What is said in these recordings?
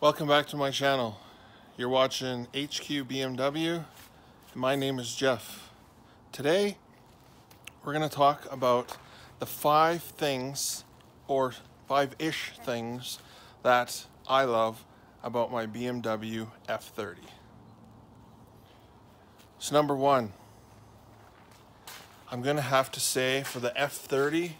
Welcome back to my channel. You're watching HQ BMW, and my name is Jeff. Today, we're going to talk about the 5 things, or 5-ish things, that I love about my BMW F30. So number 1, I'm going to have to say for the F30,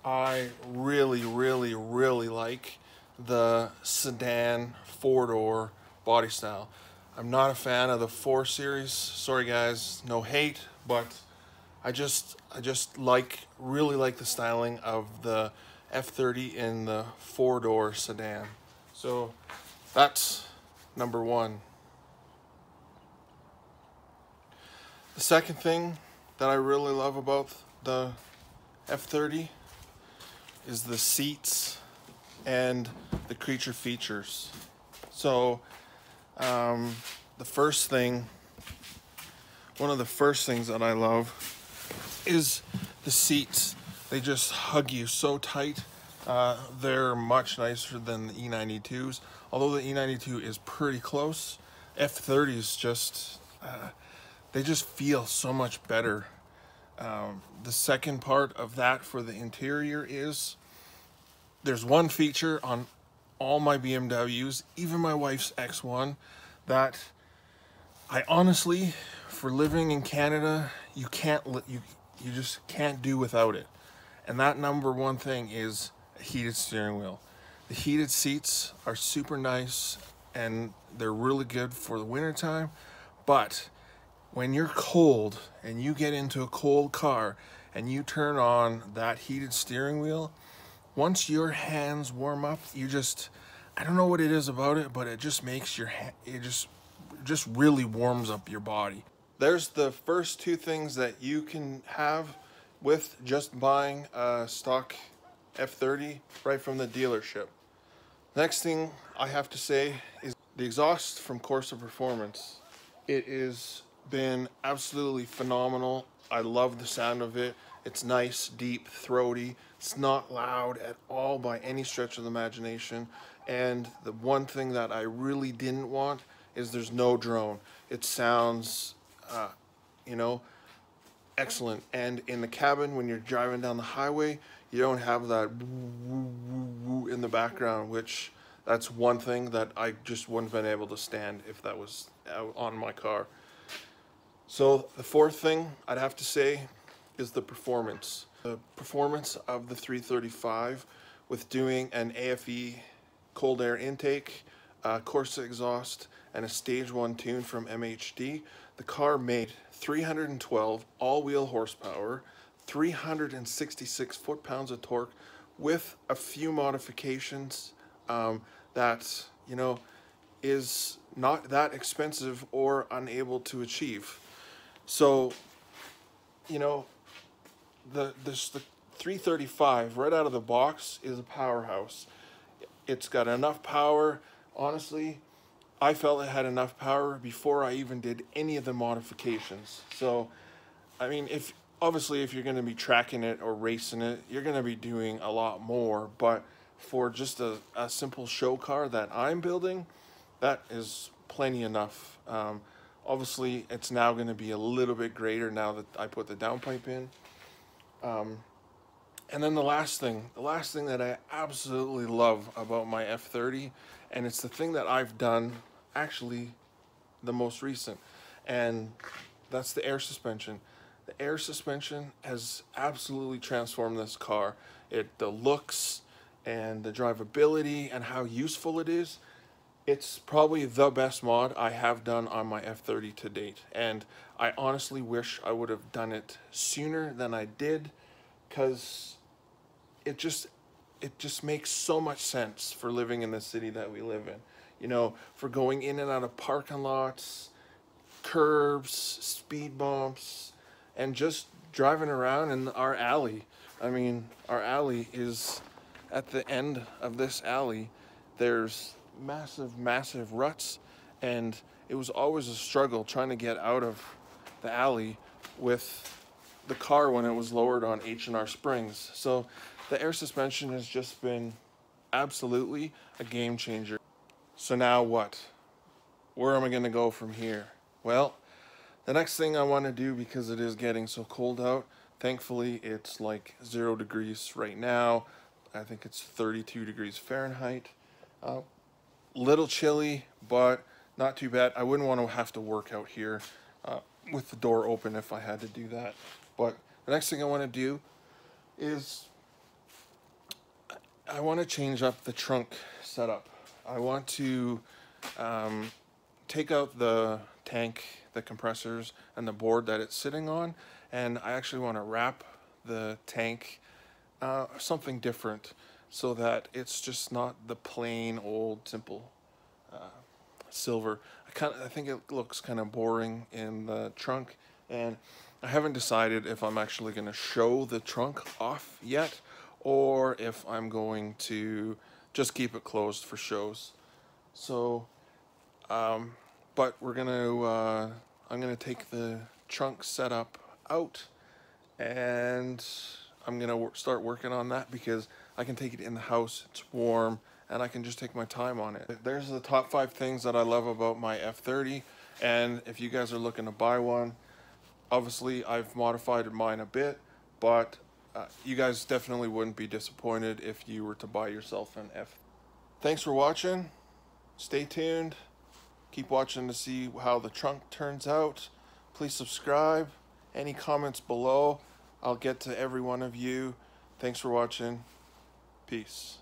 I really like the sedan 4-door body style. I'm not a fan of the 4 Series. Sorry guys, no hate, but I just really like the styling of the F30 in the 4-door sedan. So that's number 1. The second thing that I really love about the F30 is the seats and the creature features. So one of the first things that I love is the seats. They just hug you so tight. They're much nicer than the E92s, although the E92 is pretty close. F30s just they just feel so much better. The second part of that for the interior is there's one feature on all my BMWs, even my wife's X1, that I honestly, for living in Canada, you just can't do without it. And that number 1 thing is a heated steering wheel. The heated seats are super nice and they're really good for the winter time, but when you're cold and you get into a cold car and you turn on that heated steering wheel, once your hands warm up, I don't know what it is about it, but it just makes it just really warms up your body. There's the first 2 things that you can have with just buying a stock F30 right from the dealership. Next thing I have to say is the exhaust from Corsa Performance. It has been absolutely phenomenal. I love the sound of it. It's nice, deep, throaty. It's not loud at all by any stretch of the imagination. And the one thing that I really didn't want is there's no drone. It sounds, excellent. And in the cabin, when you're driving down the highway, you don't have that woo, woo, woo in the background, which that's one thing that I just wouldn't have been able to stand if that was on my car. So the 4th thing I'd have to say is the performance. The performance of the 335 with doing an AFE cold air intake, Corsa exhaust, and a stage 1 tune from MHD. The car made 312 all-wheel horsepower, 366 foot-pounds of torque with a few modifications that, is not that expensive or unable to achieve. So, the 335 right out of the box is a powerhouse. It's got enough power. Honestly, I felt it had enough power before I even did any of the modifications. So, I mean, if you're going to be tracking it or racing it, you're going to be doing a lot more. But for just a simple show car that I'm building, that is plenty enough. Obviously, it's now going to be a little bit greater now that I put the downpipe in. And then the last thing that I absolutely love about my F30, and it's the thing that I've done actually the most recent, and that's the air suspension. The air suspension has absolutely transformed this car. The looks and the drivability and how useful it is. It's probably the best mod I have done on my F30 to date, and I honestly wish I would have done it sooner than I did, because it just makes so much sense for living in the city that we live in. For going in and out of parking lots, curbs, speed bumps, and just driving around in our alley. I mean, our alley is at the end of this alley. There's massive ruts, and it was always a struggle trying to get out of the alley with the car when it was lowered on H&R Springs. So the air suspension has just been absolutely a game changer. So now what? Where am I going to go from here? Well, the next thing I want to do, because it is getting so cold out, thankfully it's like 0 degrees right now. I think it's 32 degrees Fahrenheit. Little chilly, but not too bad. I wouldn't want to have to work out here with the door open if I had to do that. But the next thing I want to do is I want to change up the trunk setup. I want to take out the tank, the compressors, and the board that it's sitting on, and I actually want to wrap the tank something different so that it's just not the plain old simple silver. I think it looks kind of boring in the trunk, and I haven't decided if I'm actually going to show the trunk off yet or if I'm going to just keep it closed for shows. So but I'm gonna take the trunk setup out, and I'm gonna start working on that because I can take it in the house, it's warm, and I can just take my time on it. There's the top 5 things that I love about my F30, and if you guys are looking to buy one, obviously I've modified mine a bit, but you guys definitely wouldn't be disappointed if you were to buy yourself an F. Thanks for watching. Stay tuned. Keep watching to see how the trunk turns out. Please subscribe. Any comments below, I'll get to every one of you. Thanks for watching. Peace.